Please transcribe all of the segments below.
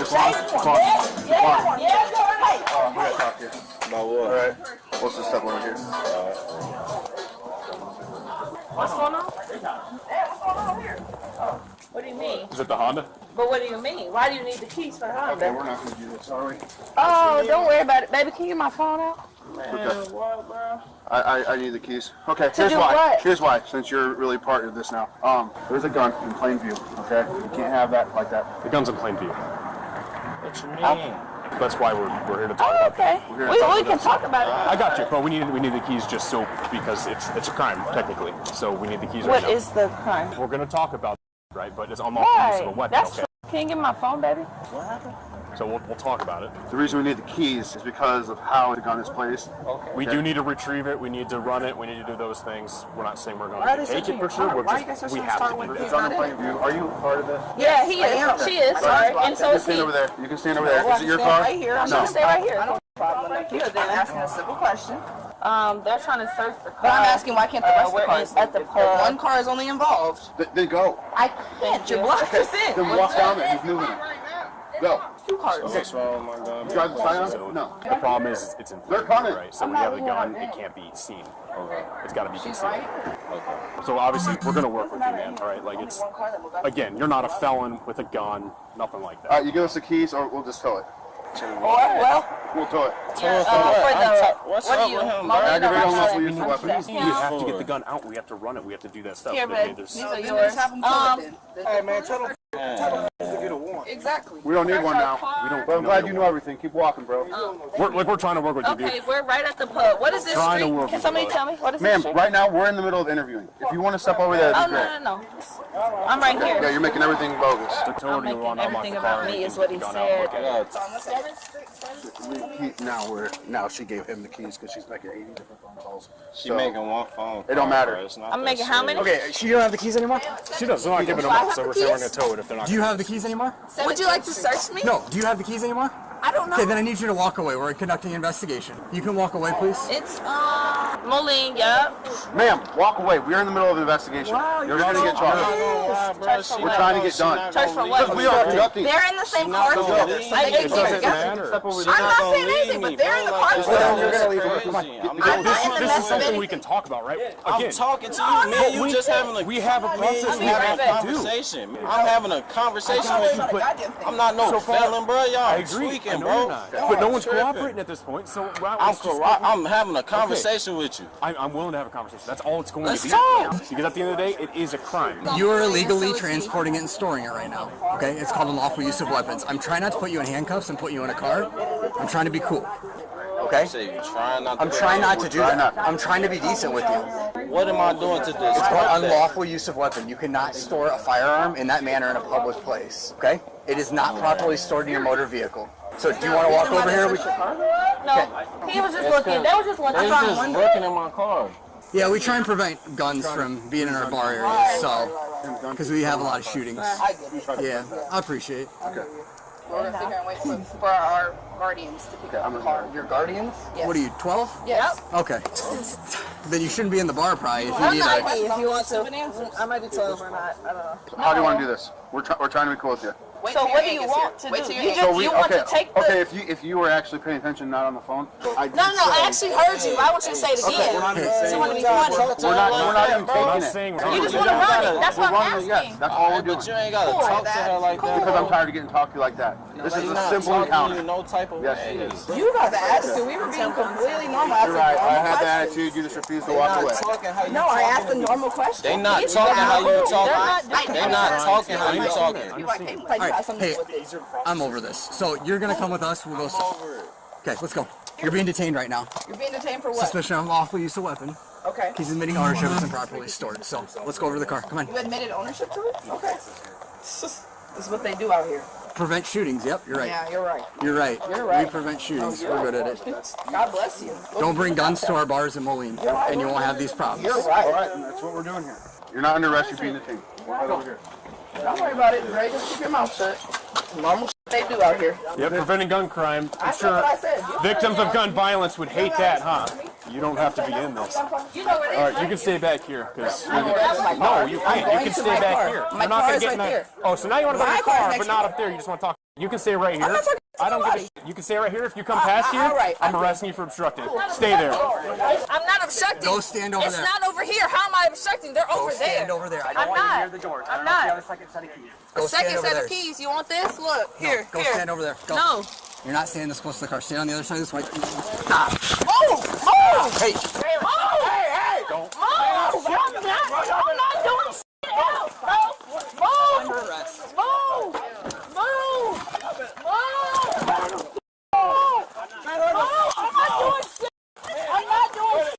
Just one? Yeah, we gotta talk here. About what? Alright. What's this step over here? What's going on? Yeah, what's going on here? Oh, what do you mean? Is it the Honda? But what do you mean? Why do you need the keys for the Honda? Okay, we're not gonna do this, are we? Oh, don't worry about it. Baby, can you get my phone out? Okay. What, bro? I need the keys. Okay, To do why. what? Here's why, since you're really part of this now. There's a gun in plain view, okay? You can't have that like that. The gun's in plain view. What you mean? That's why we're here to talk Oh, about okay. We can talk about it. I got you, but we need the keys just so because it's a crime technically. So we need the keys right now. What is the crime? We're gonna talk about it, right? But it's unlawful use of a weapon. That's Okay. true. Can you get my phone, baby? What happened? So we'll talk about it. The reason we need the keys is because of how the gun is placed. Okay. We do need to retrieve it. We need to run it. We need to do those things. We're not saying we're Why are going they to take it searching for your sure. car? We're Why are you just guys we searching have his to car do when It's that. on in plain view. Are you part of this? Yeah, he I is. am. She is. Right. And so You can is stand he. over there. You can stand over there. Well, Is it your stand car? right here. I'm No, gonna stay right here. I don't have a problem. Thank you. I'm asking a simple question. They're trying to search the car. But I'm asking why can't the rest of the we're cars at the if pub. one car is only involved? Then go. I can't. You're blocked us in. Then walk down there. He's moving it. Go. Two cars. What's wrong with my gun? Drive the sign So on? No. the problem is it's in They're plain view, coming. right? So when you have the gun, it can't be seen. Okay. It's got to be concealed. Okay. So obviously we're gonna work with you, man. All right, like it's again, you're not a felon with a gun, nothing like that. All right, you give us the keys or we'll just tow it. Well, We'll tow it. What's what up do you? with him, Molly, bro? Aggravated no, unlawful I'm use of sorry. weapons. We have to get the gun out. We have to run it. We have to do that stuff. Here, Okay, babe. there's- These are Then yours. just have them tow it then. Hey man, tell them to get a warrant. Exactly. We don't need one now. We don't. But I'm glad you know everything. Keep walking, bro. We're trying to work with you, dude. Okay, we're right at the pub. What is this Trying to street? work Can with somebody you. tell me? What is this Ma'am, street? right now we're in the middle of interviewing. If you want to step over there, Oh, that'd be great. no. I'm right Yeah, here. you're making everything bogus. The tow I'm or do you making want to unlock everything the about car me and is what he gun out? said. Okay. Now she gave him the keys because she's making 80 different phone calls. She making one phone. It don't matter. Bro. It's not I'm that making how many? serious. Okay, she don't have the keys anymore? She does. They're not giving them up, so we're saying we're going to tow it if they're not. Do you have the keys anymore? Would you like to search me? No. Do you have the keys anymore? I don't know. Okay, then I need you to walk away. We're conducting an investigation. You can walk away, please. It's Moline, yup. Ma'am, walk away. We're in the middle of an investigation. You're going to get I'm not charged. gonna lie, bro. She We're not trying to gonna- get she done. not Charge gonna for leave what? me. Because we are conducting. They're in the same Not car gonna together. leave So me. they It can't doesn't together. matter. Step over She's there. I'm not gonna saying leave anything, me, but they're in the bro. car Like, together. that's You're gonna leave her. crazy. Come on. I'm I'm not- not in the This mess is of something any. we can talk about, right? I'm Again, talking to you, man. You just having a. we have a process. We We having a have to do. conversation. I'm having a conversation with you. Not a goddamn thing. I'm not no So far- felon, bro. Y'all I agree. tweaking, I know bro. you're not. Y'all But no one's tripping. cooperating at this point, so I'm having a conversation with you. I'm willing to have a conversation. That's all it's going Let's to be. talk. Because at the end of the day, it is a crime. You are illegally transporting it and storing it right now. Okay? It's called unlawful use of weapons. I'm trying not to put you in handcuffs and put you in a car. I'm trying to be cool. Okay? Say you trying not to. I'm trying not to do that. I'm trying to be decent with you. What am I doing to this? It's called unlawful use of weapon. You cannot store a firearm in that manner in a public place. Okay? It is not properly stored in your motor vehicle. So do you want to walk over here? No, he was just looking. They were just looking. They just looking in my car. Yeah, we try and prevent guns from being in our bar areas, so because we have a lot of shootings. Yeah, I appreciate it. We're gonna sit here and wait for our guardians to pick up the car. Your guardians? Yes. What are you, 12? Yes. Okay. Then you shouldn't be in the bar, probably. If you I'm need not a, if you want to. I might be 12 or not. I don't know. How do you want to do this? We're trying to be cool with you. Wait So till what your do hand you gets want here. to Wait do? till your You hand just gets you want to take the. Okay, if you were actually paying attention, not on the phone. I No, I actually heard you. Why won't you say it again? You want to be funny. We're not even I'm not taking it. saying You just want to run it. That's what I'm Yes, asking. that's all we're doing. But you ain't gotta talk to her like that. Because I'm tired of getting talked to like that. This is You're a not simple talking to encounter. you no type of Yes, way. she is. You got the attitude. We were being completely normal. You're right. I have the attitude. You just refuse to walk away. No, I asked a normal question. They not talking how you talking. not They not talking how you talking. You like, hey, like you have something to do with it. I'm over this. So you're gonna come with us. We'll go. Okay, let's go. You're being detained right now. You're being detained for what? Suspicion of unlawful use of weapon. Okay. He's admitting ownership is improperly stored. So let's go over to the car. Come on. You admitted ownership to it? Okay. This is what they do out here. Prevent shootings. Yep, you're right. Yeah, you're right. You're right. You're right. We prevent shootings. We're good at it. God bless you. Don't bring guns to our bars in Moline, and you won't have these problems. You're All right. right, and that's what we're doing here. You're not under arrest. You're being detained. Walk right over here. Don't worry about it, Ray. Just keep your mouth shut. Normal shit they do out here. Yep, preventing gun crime. I I'm said what I sure said. victims of gun violence would hate that, huh? You don't have to be in this. You know where it is. All right, you can stay back here because No, you can't. You can stay back here. My You're not car gonna is get right in that. there. Oh, so now you want to go to My your car is car, next but to not you. up there. You just want to talk. You can stay right here. I'm not talking to I don't give nobody. a. You can stay right here. If you come past here, all right. I'm arresting you for obstructing. Stay there. I'm not obstructing. Go stand over it's there. not over here. How am I obstructing? They're over there. Stand over there. I don't I'm want you not. near the doors. I'm not. A second set of keys. Go Second stand over set there. of keys. You want this? Look, here. Go here. stand over there. Go. No. You're not standing this close to the car. Stand on the other side of this way. Move! Move! Hey. Move! Hey! Don't. Move! I'm not doing shit else, bro. Move! Under arrest. Move! Move! Move! I'm not doing shit. I'm not doing shit.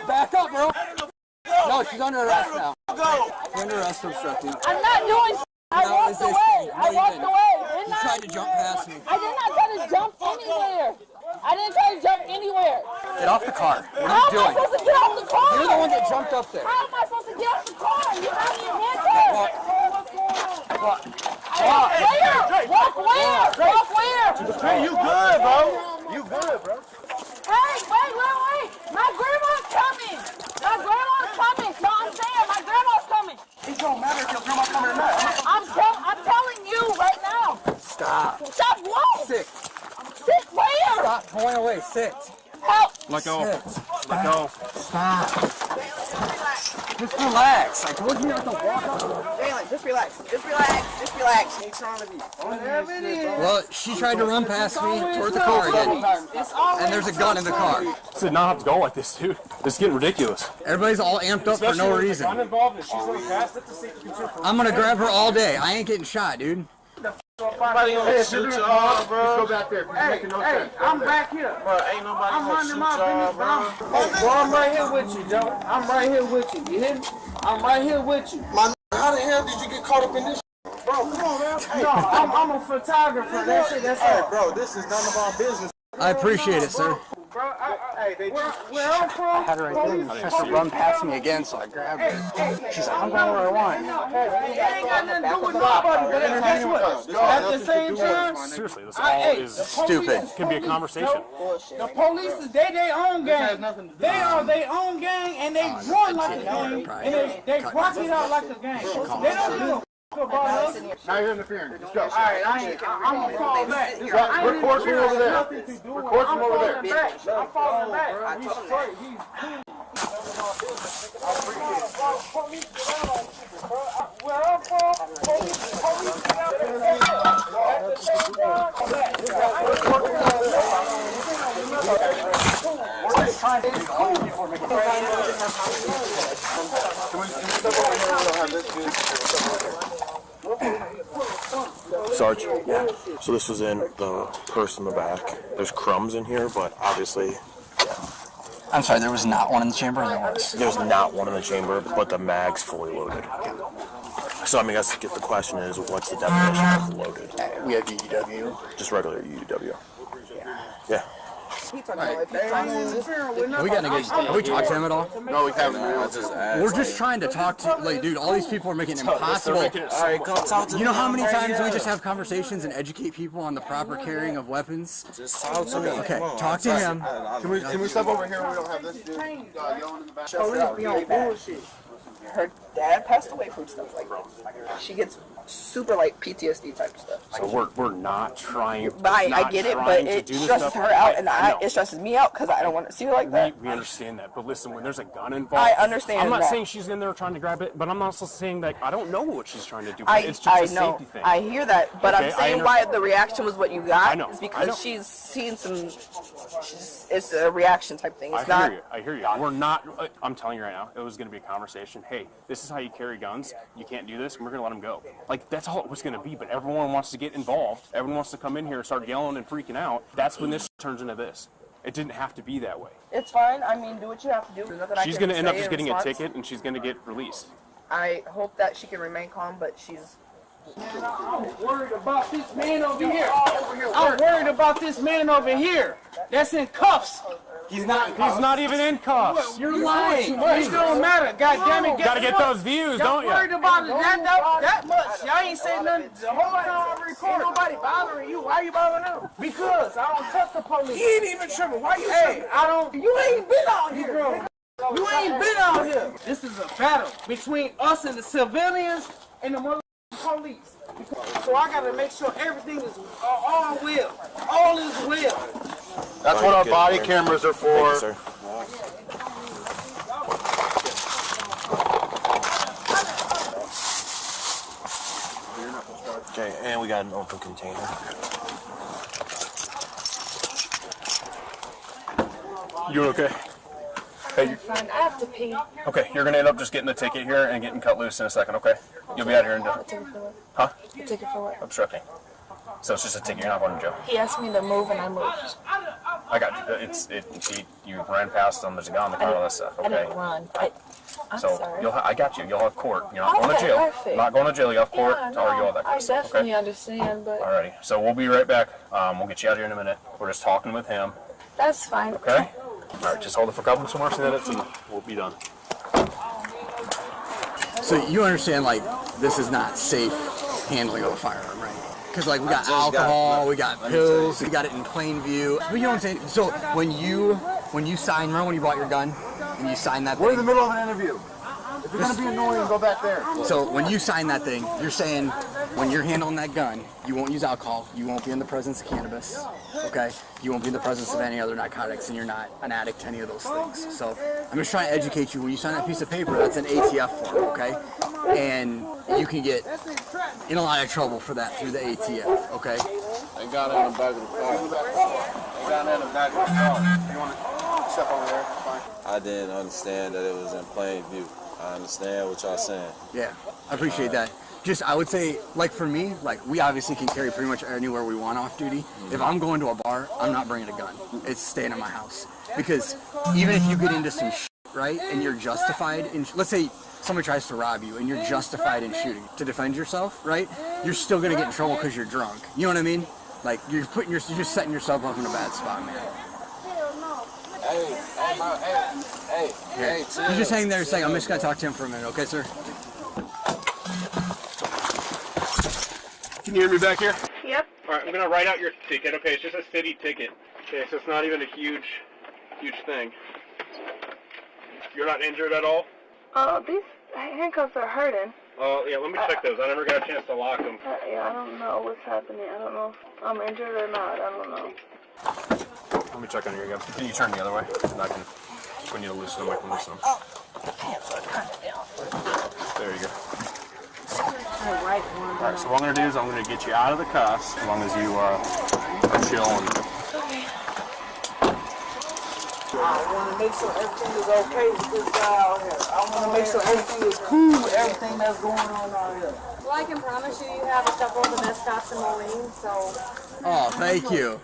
Back up, bro. No, she's under arrest now. She's under arrest for obstructing. I'm not doing shit. I No, walked it's this away. thing. No, I you walked didn't. away. You tried to jump past me. I did not try to jump anywhere. I didn't try to jump anywhere. Get off the car. What are How you am I doing? supposed to get off the car? You're the one that jumped up there. How am I supposed to get off the car? You have me handcuffed. Walk. Walk where? Walk where? Walk where? Hey, you good, bro? You good, bro? Hey, wait. My grandma's coming. My grandma's coming. No, I'm saying my grandma's coming. It don't matter if your grandma's coming or not. I'm telling you right now. Stop. Stop what? Sit. Sit where? Stop pulling away. Sit. Help. Let go. Sit. Let go. Stop. Just relax. I told you not to walk up. Jalen, just relax. Just relax. Just relax. Ain't trying to be. Whatever it is. Well, she tried to run past me toward the car again. And there's a gun in the car. This did not have to go like this, dude. This is getting ridiculous. Everybody's all amped up for no reason. I'm gonna grab her all day. I ain't getting shot, dude. Nobody gonna shoot y'all, bro. Let's go back there. Hey, I'm back here. Bro, ain't nobody I'm gonna running shoot my y'all, business, bro. bro. I'm right here with you, Joe. I'm right here with you. You hear me? I'm right here with you. how the hell did you get caught up in this? Bro, come on, man. No, I'm a photographer. That's it. That's all. Bro, this is none of our business. I appreciate it, sir. Bro, where I'm from, Had her right there. She tried to run past me again, so I grabbed her. She's like, I'm going where I want. it ain't got nothing to do with nobody, but guess what? At the same time, Seriously, this all is Stupid. can be a conversation. the police is they own gang. They are their own gang, and they run like a gang, and they rock it out like a gang. They don't give a about us. Now you're interfering. Let's go. All right, I'm gonna fall back. Record from over there. Record from over there. I'm falling back. He's straight. Where I'm from, police get out there. At the same Sarge, yeah. So this was in the purse in the back. There's crumbs in here, but obviously I'm sorry, there was not one in the chamber, or there was? there's not one in the chamber, but the mag's fully loaded. So I mean, I guess the question is, what's the definition of loaded? We have UW. Just regular UW. Yeah. We gotta get. Have we talked to him at all? No, we haven't. We're just trying to talk to, like, dude, all these people are making it impossible. Alright, come talk to me. You know how many times we just have conversations and educate people on the proper carrying of weapons? Just talk to me. Okay, Come on. talk to him. Can we step over here where we don't have this dude yelling in the back? Police be on bullshit. Her dad passed away from stuff like this. She gets super like PTSD type stuff. So we're not trying. But I get it, but it stresses her out, and it stresses me out because I don't want to see her like that. We understand that, but listen, when there's a gun involved, I understand I'm not that. saying she's in there trying to grab it, but I'm also saying that I don't know what she's trying to do. I It's just a know, safety thing. I hear that, but Okay, I'm I saying why the reaction was what you got I know, is I know. because she's seen some. It's a reaction type thing. It's not. I hear you. We're not. I'm telling you right now, it was going to be a conversation. Hey, this is how you carry guns. You can't do this, and we're going to let them go. Like, that's all it was going to be, but everyone wants to get involved. Everyone wants to come in here and start yelling and freaking out. That's when this turns into this. It didn't have to be that way. It's fine. I mean, do what you have to do. There's nothing She's going to end up just getting a ticket, and she's going to get released. I hope that she can remain calm, but she's. I'm worried about this man over here. I'm worried about this man over here. That's in cuffs. He's not even in cuffs. You're lying. It don't matter. God damn it. Got to get those views, don't you? Worried about it that much. Y'all ain't saying nothing the whole time I'm Ain't nobody bothering you. Why you bothering them? Because I don't trust the police. He ain't even tripping. Why you tripping? I don't. You ain't been out here, bro. You ain't been out here. This is a battle between us and the civilians and the motherfucking police. So I gotta make sure everything is all well. All is well. That's what our body cameras are for. Thank you, sir. Okay, and we got an open container. You okay? Hey, Fine, I have to pee. okay, you're gonna end up just getting a ticket here and getting cut loose in a second, okay? You'll be out here in Ticket for what? huh? Ticket for what? Obstructing. So it's just a ticket. You're not going to jail. He asked me to move and I moved. I got you. You ran past them. There's a guy on the car. All that stuff. I Okay. didn't run. I'm So sorry. I got you. You'll have court. You're not going to Okay, jail. perfect. Not going to jail. You have court. Yeah, To argue all that kind I of stuff. definitely Okay. understand, but Alrighty. So we'll be right back. We'll get you out here in a minute. We're just talking with him. that's fine. Okay. All right. Just hold it for a couple more minutes and we'll be done. So you understand, like, this is not safe handling of a firearm, right? Because, like, we got alcohol, we got pills, we got it in plain view. But you know what I'm saying? So when you sign, remember when you bought your gun and you signed that We're in thing? the middle of an interview. If you're gonna be annoying, go back there. So when you sign that thing, you're saying when you're handling that gun, you won't use alcohol, you won't be in the presence of cannabis, okay? You won't be in the presence of any other narcotics, and you're not an addict to any of those things. So I'm just trying to educate you. When you sign that piece of paper, that's an ATF form, okay? And you can get in a lot of trouble for that through the ATF, okay? They got it in the back of the car. They got it in the back of the car. You want to step over there? It's fine. I didn't understand that it was in plain view. I understand what y'all saying. Yeah, I appreciate that. Just, I would say, like for me, like we obviously can carry pretty much anywhere we want off duty. If I'm going to a bar, I'm not bringing a gun. It's staying in my house. Because even if you get into some shit, right, and you're justified in, let's say someone tries to rob you and you're justified in shooting to defend yourself, right, you're still going to get in trouble because you're drunk. You know what I mean? Like, you're just setting yourself up in a bad spot, man. Hey, You just hang there a second. I'm just going to talk to him for a minute, okay, sir? Can you hear me back here? Yep. All right. I'm gonna write out your ticket. Okay. It's just a city ticket. Okay. So it's not even a huge thing. You're not injured at all? These handcuffs are hurting. Oh, yeah, let me check those. I never got a chance to lock them. Yeah, I don't know what's happening. I don't know if I'm injured or not. I don't know. Let me check on you again. Can you turn the other way? And I can, when you loosen them, I can loosen them. There you go. Alright, so what I'm going to do is I'm going to get you out of the cuffs as long as you are chill and... I want to make sure everything is okay with this guy out here. I want to make sure everything is cool with everything that's going on out here. Well, I can promise you have a couple of the best cops in Moline, so... Oh, thank you.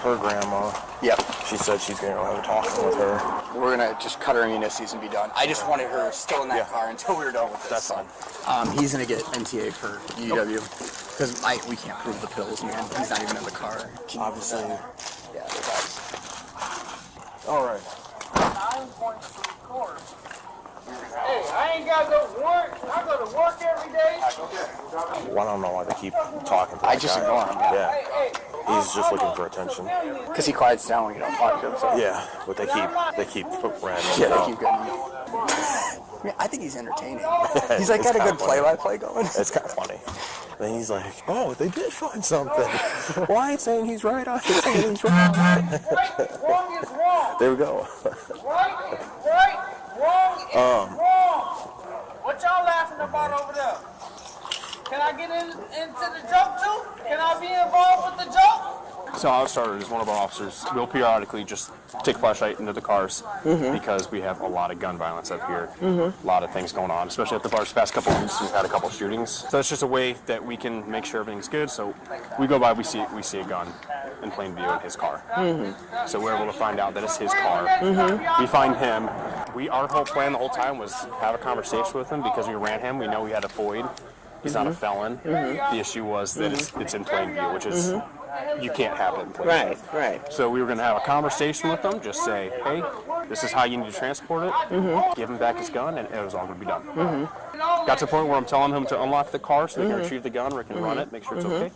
Her grandma. Yep. She said she's going to have a talking with her. We're going to just cut her immunities and be done. I just wanted her still in that car until we were done with this. That's fine. He's going to get NTA for UW. Because we can't prove the pills, man. He's not even in the car. Obviously. Yeah, that's All right. Hey, I ain't got no work. I go to work every day. Well, I don't know why they keep talking to I that just guy. ignore him. Yeah. He's just looking for attention. Because he quiets down when you don't talk to him. So. Yeah, but they keep random. Yeah, they keep getting him. I mean, I think he's entertaining. He's like got a good play-by-play going. It's kind of funny. Then he's like, oh, they did find something. Well, I ain't saying he's right. I ain't saying he's wrong. Wrong is wrong. There we go. Right is right. Wrong is wrong. What y'all laughing about over there? Can I get into the joke too? Can I be involved with the joke? So how it started is one of our officers will periodically just take flashlight into the cars because we have a lot of gun violence up here. A lot of things going on, especially at the bars. The past couple of weeks, we've had a couple shootings. So it's just a way that we can make sure everything's good. So we go by, we see a gun in plain view in his car. So we're able to find out that it's his car. We find him. Our whole plan the whole time was have a conversation with him because we ran him. We know we had a void. He's not a felon. The issue was that it's in plain view, which is you can't have it in plain view. Right. So we were going to have a conversation with them, just say, hey, this is how you need to transport it. Give him back his gun, and it was all going to be done. Got to the point where I'm telling him to unlock the car so they can retrieve the gun, or can run it, make sure it's okay.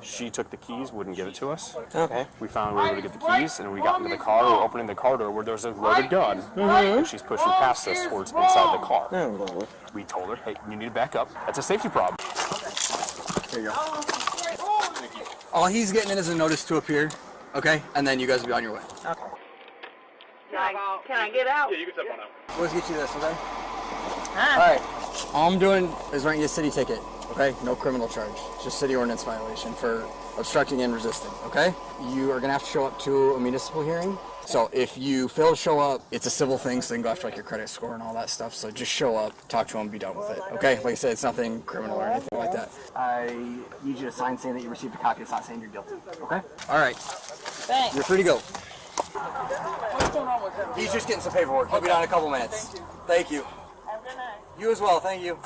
She took the keys, wouldn't give it to us. Okay. We found we were able to get the keys, and we got into the car. We were opening the car door where there was a loaded gun, and she's pushing past us towards inside the car. We told her, hey, you need to back up. That's a safety problem. There you go. All he's getting is a notice to appear, okay? And then you guys will be on your way. Okay. Can I get out? Yeah, you can step on out. Let's get you this, okay? Alright. All I'm doing is writing you a city ticket, okay? No criminal charge. Just city ordinance violation for obstructing and resisting, okay? You are gonna have to show up to a municipal hearing. So if you fail to show up, it's a civil thing, so they can go after like your credit score and all that stuff. So just show up, talk to them, be done with it, okay? Like I said, it's nothing criminal or anything like that. I need you to sign saying that you received a copy. It's not saying you're guilty, okay? Alright. Thanks. You're free to go. He's just getting some paperwork. He'll be down in a couple minutes. Thank you. Have a good night. You as well, thank you.